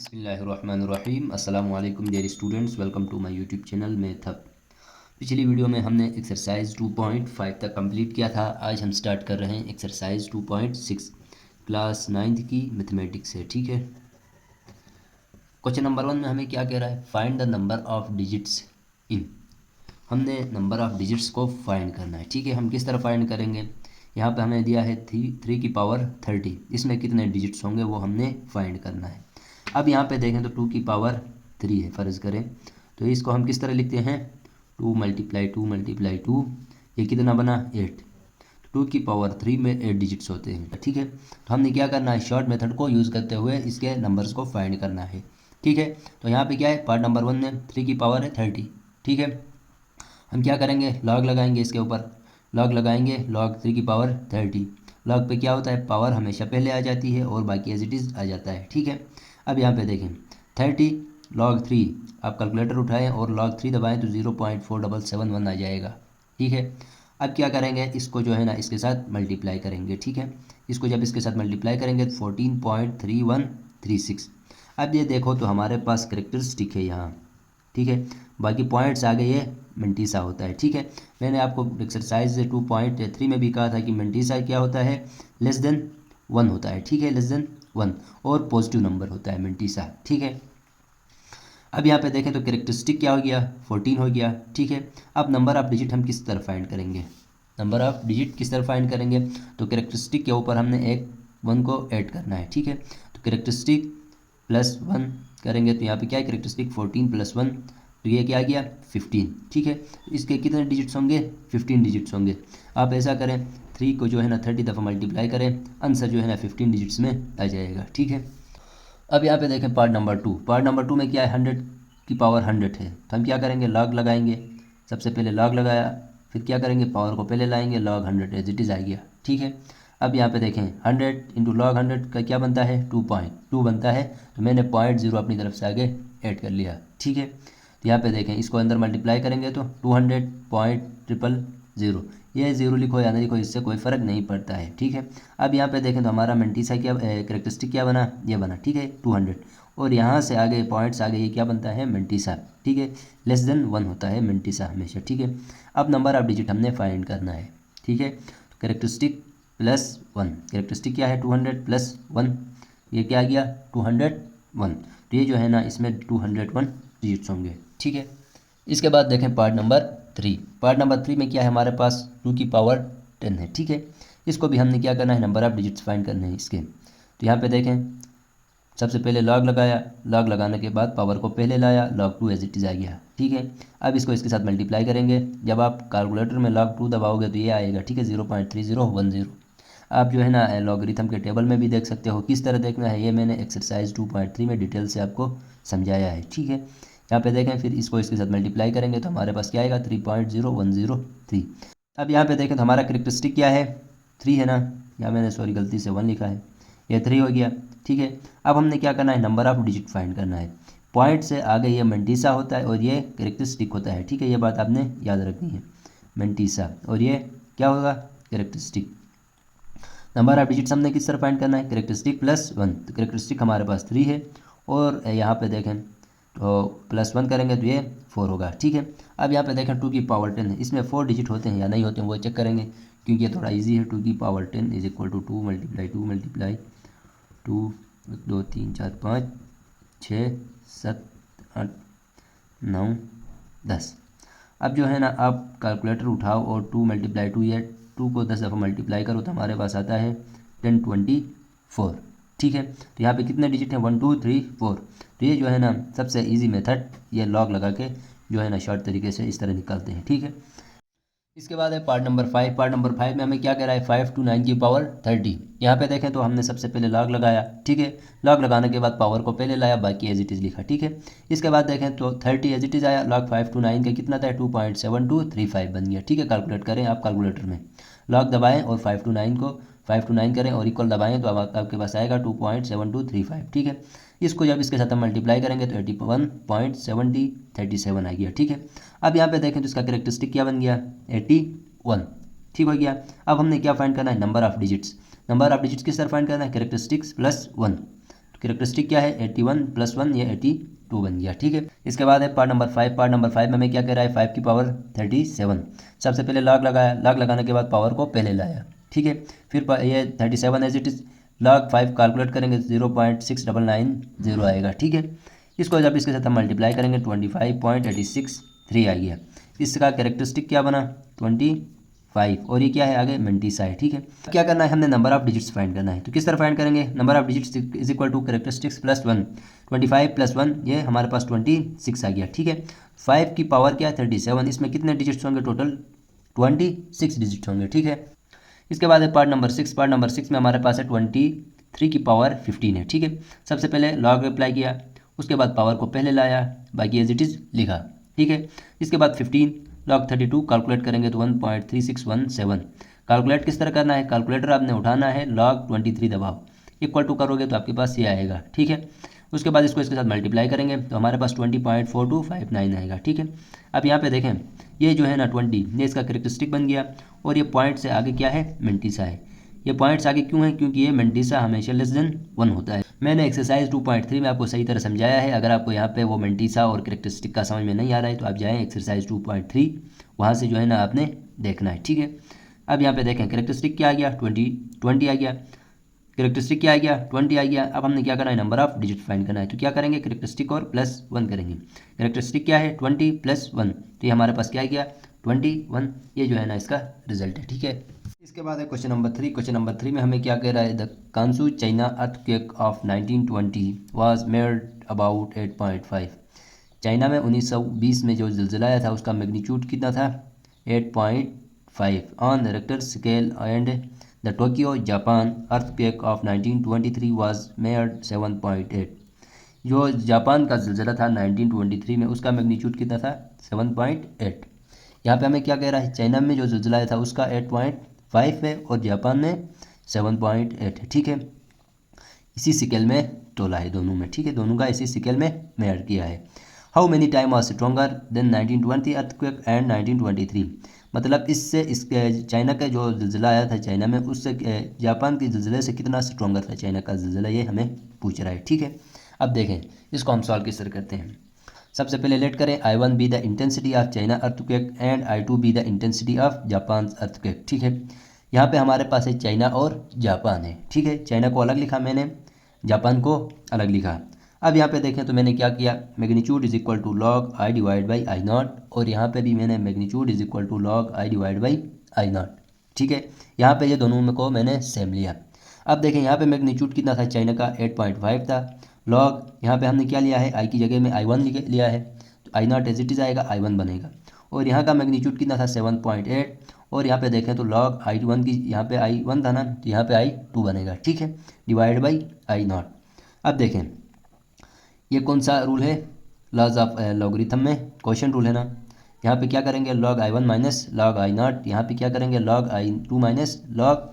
बिस्मिल्लाहिर्रहमानिर्रहीम अस्सलामु अलैकुम dear students, welcome to my YouTube channel में था। पिछली वीडियो में हमने एक्सरसाइज 2.5 तक कंप्लीट किया था। आज हम स्टार्ट कर रहे हैं एक्सरसाइज 2.6 क्लास 9th की मैथमेटिक्स है। ठीक है, क्वेश्चन नंबर 1 में हमें क्या कह रहा है, find the number of digits in. हमने नंबर ऑफ डिजिट्स को फाइंड करना है। ठीक है, हम किस तरह फाइंड करेंगे, यहाँ पे हमें दिया है 3 की पावर 30, इसमें कितने डिजिट्स होंगे वो हमने फाइंड करना है। अब यहाँ पे देखें तो 2 की पावर 3 है, फ़र्ज़ करें तो इसको हम किस तरह लिखते हैं, 2 मल्टीप्लाई 2 मल्टीप्लाई 2, ये कितना बना 8। 2 की पावर 3 में 8 डिजिट्स होते हैं। ठीक है, तो हमने क्या करना है, शॉर्ट मेथड को यूज़ करते हुए इसके नंबर्स को फाइंड करना है। ठीक है, तो यहाँ पे क्या है, पार्ट नंबर 1 में 3 की पावर है 30। ठीक है, हम क्या करेंगे, लॉग लगाएंगे इसके ऊपर, लॉग लगाएंगे लॉग 3 की पावर 30। लॉग पे क्या होता है, पावर हमेशा पहले आ जाती है और बाकी एज इट इज़ आ जाता है। ठीक है, अब यहाँ पे देखें 30 लॉग 3, आप कैलकुलेटर उठाएं और लॉग 3 दबाएं तो 0.4771 आ जाएगा। ठीक है, अब क्या करेंगे, इसको जो है ना इसके साथ मल्टीप्लाई करेंगे। ठीक है, इसको जब इसके साथ मल्टीप्लाई करेंगे तो 14.3136। अब ये देखो तो हमारे पास करेक्टरिस्टिक है यहाँ। ठीक है, बाकी पॉइंट्स आगे ये मंटीसा होता है। ठीक है, मैंने आपको एक्सरसाइज 2.3 में भी कहा था कि मंटीसा क्या होता है, लेस देन 1 होता है। ठीक है, लेस देन 1 और पॉजिटिव नंबर होता है मंटीसा। ठीक है, अब यहाँ पे देखें तो कैरेक्टरिस्टिक क्या हो गया, 14 हो गया। ठीक है, अब नंबर ऑफ डिजिट हम किस तरह फाइंड करेंगे, नंबर ऑफ डिजिट किस तरह फाइंड करेंगे, तो कैरेक्टरिस्टिक के ऊपर हमने एक 1 को ऐड करना है। ठीक है, तो कैरेक्टरिस्टिक प्लस 1 करेंगे तो यहाँ पे क्या है, कैरेक्टरिस्टिक 14 प्लस 1, तो ये क्या आ गया 15। ठीक है, तो इसके कितने डिजिट्स होंगे, 15 डिजिट्स होंगे। आप ऐसा करें, 3 को जो है ना 30 दफ़ा मल्टीप्लाई करें, आंसर जो है ना 15 डिजिट्स में आ जाएगा। ठीक है, अब यहाँ पे देखें पार्ट नंबर 2, पार्ट नंबर 2 में क्या है, 100 की पावर 100 है, तो हम क्या करेंगे, लॉग लगाएंगे। सबसे पहले लॉग लगाया, फिर क्या करेंगे, पावर को पहले लाएंगे, लॉग 100 एज इट इज़ आ गया। ठीक है, अब यहाँ पे देखें 100 इंटू लॉग 100 का क्या बनता है, 2.2 बनता है, तो मैंने 0.0 अपनी तरफ से आगे ऐड कर लिया। ठीक है, तो यहाँ पे देखें इसको अंदर मल्टीप्लाई करेंगे तो 200.000, ये ज़ीरो लिखो या नहीं लिखो इससे कोई फ़र्क नहीं पड़ता है। ठीक है, अब यहाँ पे देखें तो हमारा मंटीसा क्या करेक्टरिस्टिक क्या बना, ये बना। ठीक है, 200 और यहाँ से आगे पॉइंट्स आगे ये क्या बनता है, मंटीसा। ठीक है, लेस देन 1 होता है मंटीसा हमेशा। ठीक है, अब नंबर ऑफ डिजिट हमने फाइंड करना है। ठीक है, तो करेक्टरिस्टिक प्लस 1, करेक्टरिस्टिक क्या है 200 प्लस 1, ये क्या आ गया 201, तो ये जो है ना इसमें 201 डिजिट्स होंगे। ठीक है, इसके बाद देखें पार्ट नंबर 3, पार्ट नंबर 3 में क्या है, हमारे पास 2 की पावर 10 है। ठीक है, इसको भी हमने क्या करना है, नंबर ऑफ डिजिट्स फाइंड करने हैं इसके। तो यहाँ पे देखें सबसे पहले लॉग लगाया, लॉग लगाने के बाद पावर को पहले लाया, लॉग 2 एज इट इज़ आ गया। ठीक है, अब इसको इसके साथ मल्टीप्लाई करेंगे, जब आप कैलकुलेटर में log 2 दबाओगे तो ये आएगा। ठीक है, 0.3010। आप जो है ना लॉगरिथम के टेबल में भी देख सकते हो, किस तरह देखना है ये मैंने एक्सरसाइज 2.3 में डिटेल से आपको समझाया है। ठीक है, यहाँ पे देखें फिर इसको इसके साथ मल्टीप्लाई करेंगे तो हमारे पास क्या आएगा 3.0103। अब यहाँ पे देखें तो हमारा करेक्टरिस्टिक क्या है, 3 है ना, यहाँ मैंने सॉरी गलती से 1 लिखा है, ये 3 हो गया। ठीक है, अब हमने क्या करना है, नंबर ऑफ डिजिट फाइंड करना है। पॉइंट से आगे ये मंटीसा होता है और ये करेक्टरिस्टिक होता है। ठीक है, ये बात आपने याद रखनी है, मंटीसा और ये क्या होगा करेक्टरिस्टिक। नंबर ऑफ डिजिट्स हमने किस तरह फाइंड करना है, करेक्टरिस्टिक प्लस 1, तो करेक्टरिस्टिक हमारे पास 3 है और यहाँ पे देखें तो प्लस 1 करेंगे तो ये 4 होगा। ठीक है, अब यहाँ पे देखें 2 की पावर 10 है, इसमें 4 डिजिट होते हैं या नहीं होते हैं वो चेक करेंगे, क्योंकि ये थोड़ा ईजी है। 2 की power 10 is equal to 2 multiply 2 multiply 2, 2 3 4 5 6 7 8 9 10। अब जो है ना आप कैलकुलेटर उठाओ और 2 मल्टीप्लाई 2, ये 2 को 10 दफ़ा मल्टीप्लाई करो तो हमारे पास आता है 1024। ठीक है, तो यहाँ पे कितने डिजिट हैं, 1 2 3 4, तो ये जो है ना सबसे इजी मेथड, ये लॉग लगा के जो है ना शॉर्ट तरीके से इस तरह निकालते हैं। ठीक है, इसके बाद है पार्ट नंबर 5, पार्ट नंबर 5 में हमें क्या कह रहा है, 5 to 9 की पावर 30। यहाँ पे देखें तो हमने सबसे पहले लॉग लगाया। ठीक है, लॉग लगाने के बाद पावर को पहले लाया, बाकी एज इट इज़ लिखा। ठीक है, इसके बाद देखें तो 30 एज इट इज़ आया, लॉग 5 to 9 का कितना था 2.7235 बन गया। ठीक है, कैलकुलेट करें आप कैलकुलेटर में, लॉग दबाएँ और 5 to 9 करें और इक्वल दबाएँ तो अब आपके पास आएगा 2.7235। ठीक है, इसको जब इसके साथ हम मल्टीप्लाई करेंगे तो 81.7037 आ गया। ठीक है, अब यहाँ पे देखें तो इसका करेक्टरिस्टिक क्या बन गया 81। ठीक हो गया, अब हमने क्या फाइंड करना है, number of digits. Number of digits किस तरह फाइंड करना है, करेक्टरिस्टिक्स प्लस 1, कैरेक्टरिस्टिक क्या है 81 + 1 ये 82 बन गया। ठीक है, इसके बाद है पार्ट नंबर 5। पार्ट नंबर 5 में हमें क्या कह रहा है 5 की पावर 37। सबसे पहले लॉग लगाया, लॉग लगाने के बाद पावर को पहले लाया। ठीक है, फिर ये 37 as it is log 5 calculate करेंगे 0.6990 आएगा। ठीक है, इसको जब इसके साथ हम मल्टीप्लाई करेंगे 25.863 आ गया। इसका कैरेक्टरिस्टिक क्या बना 25 और ये क्या है आगे मेंटिसा है। ठीक है, क्या करना है हमने नंबर ऑफ डिजिट्स फाइंड करना है। तो किस तरह फाइंड करेंगे, number of digits is equal to characteristics plus 1। 25 + 1 ये हमारे पास 26 आ गया। ठीक है, 5 की पावर क्या है 37, इसमें कितने डिजिट्स होंगे टोटल 26 डिजिट्स होंगे। ठीक है, इसके बाद है पार्ट नंबर 6। पार्ट नंबर 6 में हमारे पास है 23 की पावर 15 है। ठीक है, सबसे पहले लॉग अप्लाई किया, उसके बाद पावर को पहले लाया, बाकी एज इट इज़ लिखा। ठीक है, इसके बाद 15 लॉग 32 कैलकुलेट करेंगे तो 1.3617। कैलकुलेट किस तरह करना है, कैलकुलेटर आपने उठाना है, लॉग 23 दबाओ, इक्वल टू करोगे तो आपके पास ये आएगा। ठीक है, उसके बाद इसको इसके साथ मल्टीप्लाई करेंगे तो हमारे पास 20.4259 आएगा। ठीक है, अब यहाँ पे देखें ये जो है ना 20 ये इसका कैरेक्टरिस्टिक बन गया और ये पॉइंट से आगे क्या है मेंटिसा है। ये पॉइंट्स आगे क्यों है, क्योंकि ये मेंटिसा हमेशा <1 होता है। मैंने एक्सरसाइज 2.3 में आपको सही तरह समझाया है। अगर आपको यहाँ पे वो मेंटिसा और कैरेक्टरिस्टिक का समझ में नहीं आ रहा है तो आप जाएँ एक्सरसाइज 2.3, वहाँ से जो है ना आपने देखना है। ठीक है, अब यहाँ पे देखें कैरेक्टरिस्टिक क्या आ गया 20 आ गया, कैरेक्टरिस्टिक क्या आ गया 20 आ गया। अब हमने क्या करना है नंबर ऑफ डिजिट फाइंड करना है। तो क्या करेंगे कैरेक्टरिस्टिक और +1 करेंगे। कैरेक्टरिस्टिक क्या है 20 + 1, तो ये हमारे पास क्या आ गया 21, ये जो है ना इसका रिजल्ट है। ठीक है, इसके बाद है क्वेश्चन नंबर 3। क्वेश्चन नंबर 3 में हमें क्या कह रहा है, the Kansu China earthquake of 1920 was measured about 8.5। China में 1920 में जो ज़िलज़िला आया था उसका मैग्नीट्यूड कितना था 8.5 on the Richter scale, and the Tokyo Japan earthquake of 1923 was measured 7.8। जो जापान का ज़िलज़िला था 1923 में उसका मैग्नीट्यूड कितना था 7.8। यहाँ पे हमें क्या कह रहा है चाइना में जो ज़िलज़िला आया था उसका 8.5 है और जापान में 7.8 है। ठीक है, इसी स्केल में तोला है दोनों में। ठीक है, दोनों का इसी स्केल में मेजर किया है। How many time was stronger than 1920 earthquake and 1923। मतलब इससे इस चाइना का जो ज़िलज़िला आया था चाइना में उससे जापान के ज़िलज़िले से कितना स्ट्रॉन्गर था चाइना का ज़िलज़िला, ये हमें पूछ रहा है। ठीक है, अब देखें इसको हम सॉल्व किस तरह करते हैं। सबसे पहले लेट करें I1 be the intensity of China earthquake and I2 be the intensity of Japan earthquake. ठीक है, यहाँ पे हमारे पास है चाइना और जापान है। ठीक है, चाइना को अलग लिखा मैंने, जापान को अलग लिखा। अब यहाँ पे देखें तो मैंने क्या किया, magnitude is equal to log I divide by I0, और यहाँ पे भी मैंने magnitude is equal to log I divide by I0। ठीक है, यहाँ पे ये दोनों को मैंने सेम लिया। अब देखें यहाँ पे मैग्नीट्यूड कितना था चाइना का 8.5 था, लॉग यहाँ पे हमने क्या लिया है I की जगह में I1 लिया है, तो I0 एज इट इज़ आएगा I1 बनेगा। और यहाँ का मैग्नीट्यूड कितना था 7.8, और यहाँ पे देखें तो लॉग I1 की यहाँ पे I1 था ना, तो यहाँ पे I2 बनेगा। ठीक है, डिवाइड बाई I0। अब देखें ये कौन सा रूल है, लॉज ऑफ लॉगरिथम में क्वेश्चन रूल है ना। यहाँ पे क्या करेंगे log I1 minus log I0, यहाँ पे क्या करेंगे लॉग I2 माइनस लॉग,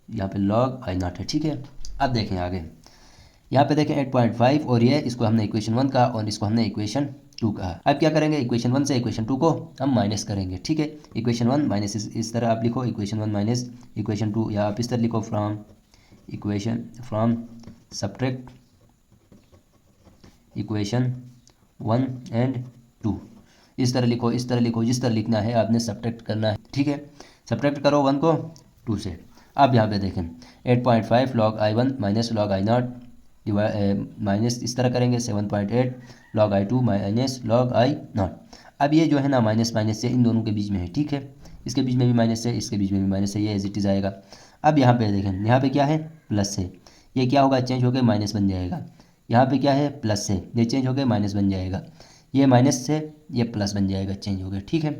यहाँ पे लॉग I0 है। ठीक है, अब देखें आगे, यहाँ पे देखें 8.5 और ये इसको हमने इक्वेशन 1 कहा और इसको हमने इक्वेशन 2 कहा। अब क्या करेंगे इक्वेशन 1 से इक्वेशन 2 को हम माइनस करेंगे। ठीक है, इक्वेशन 1 माइनस इस तरह आप लिखो इक्वेशन 1 माइनस इक्वेशन 2, या आप इस तरह लिखो फ्रॉम सब्ट्रैक्ट इक्वेशन 1 एंड 2, इस तरह लिखो, इस तरह लिखो, जिस तरह लिखना है आपने सब्ट्रैक्ट करना है। ठीक है, सब्ट्रैक्ट करो 1 को 2 से। अब यहाँ पे देखें 8.5 log I1 minus log I0 minus इस तरह करेंगे 7.8 log I2 minus log I0। अब ये जो है ना माइनस माइनस से इन दोनों के बीच में है। ठीक है, इसके बीच में भी माइनस है, इसके बीच में भी माइनस है, ये एज इट इज़ आएगा। अब यहाँ पे देखें यहाँ पे क्या है प्लस है, ये क्या होगा चेंज होकर माइनस बन जाएगा। यहाँ पे क्या है प्लस है, ये चेंज होकर माइनस बन जाएगा, ये माइनस से ये प्लस बन जाएगा चेंज हो गया। ठीक है,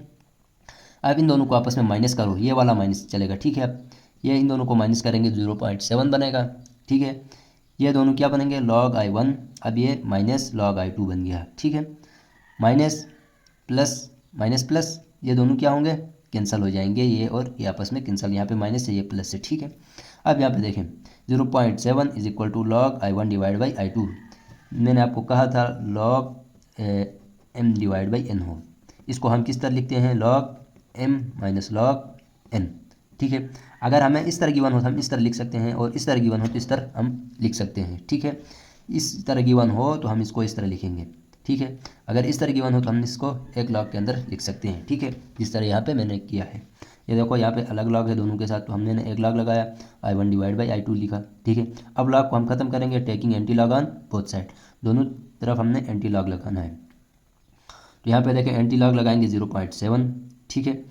अब इन दोनों को आपस में माइनस करो, ये वाला माइनस चलेगा। ठीक है, अब ये इन दोनों को माइनस करेंगे 0.7 बनेगा। ठीक है, ये दोनों क्या बनेंगे लॉग I1, अब ये माइनस लॉग I2 बन गया। ठीक है, माइनस प्लस ये दोनों क्या होंगे कैंसिल हो जाएंगे, ये और ये आपस में कैंसिल, यहाँ पे माइनस है ये प्लस है। ठीक है, अब यहाँ पे देखें 0.7 is equal to log I1 divide by I2। मैंने आपको कहा था log M divide by N हो, इसको हम किस तरह लिखते हैं log M minus log N। ठीक है। अगर हमें इस तरह गिवन हो तो हम इस तरह लिख सकते हैं, और इस तरह गिवन हो तो इस तरह हम लिख सकते हैं, ठीक है। इस तरह गिवन हो तो हम इसको इस तरह लिखेंगे, ठीक है। अगर इस तरह गिवन हो तो हम इसको एक लॉग के अंदर लिख सकते हैं, ठीक है, जिस तरह यहाँ पे मैंने किया है। ये देखो यहाँ पे अलग लॉग है दोनों के साथ, तो हमने एक लॉग लगाया, I1 डिवाइड बाई I2 लिखा, ठीक है। अब लॉग को हम खत्म करेंगे, taking anti log on both side, दोनों तरफ हमने एंटी लॉग लगाना है। तो यहाँ पे देखें एंटी लॉग लगाएंगे 0.7, ठीक है,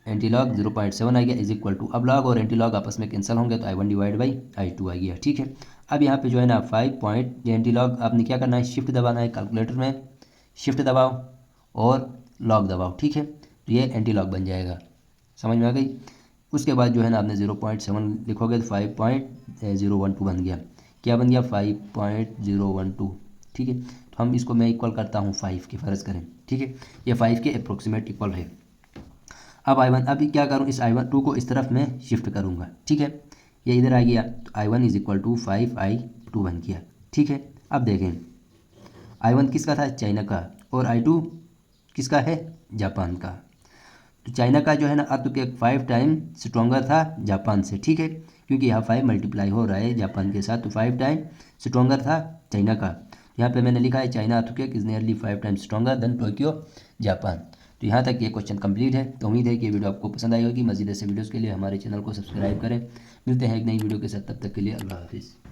एंटी लॉग 0.7 आ गया इज इक्वल टू, अब लॉग और एंटी लॉग आपस में कैंसिल होंगे तो I1 डिवाइड बाई I2 आ गया, ठीक है। अब यहाँ पे जो है ना 5 पॉइंट ये एंटी लॉग आपने क्या करना है, शिफ्ट दबाना है कैलकुलेटर में, शिफ्ट दबाओ और लॉग दबाओ, ठीक है, तो ये एंटी लॉग बन जाएगा, समझ में आ गई। उसके बाद जो है ना आपने 0.7 लिखोगे तो 5.012 बन गया, क्या बन गया 5.012, ठीक है। तो हम इसको मैं इक्वल करता हूँ 5 के, फ़र्ज़ करें, ठीक है, ये 5 के अप्रोक्सीमेट इक्वल है। अब I1 अभी क्या करूँ, इस I2 को इस तरफ मैं शिफ्ट करूँगा, ठीक है, ये इधर आ गया तो I1 is equal to 5I2 बन गया, ठीक है। अब देखें I1 किसका था, चाइना का, और I2 किसका है, जापान का। तो चाइना का जो है ना अर्थक्वेक 5 टाइम स्ट्रॉन्गर था जापान से, ठीक है, क्योंकि यहाँ 5 मल्टीप्लाई हो रहा है जापान के साथ, तो 5 टाइम स्ट्रॉन्गर था चाइना का। यहाँ पे मैंने लिखा है China earthquake is nearly 5 times stronger than Tokyo Japan. तो यहाँ तक ये क्वेश्चन कंप्लीट है। तो उम्मीद है कि ये वीडियो आपको पसंद आई होगी। मज़ीद ऐसे वीडियोज़ के लिए हमारे चैनल को सब्सक्राइब करें। मिलते हैं एक नई वीडियो के साथ, तब तक के लिए अल्लाह हाफिज़।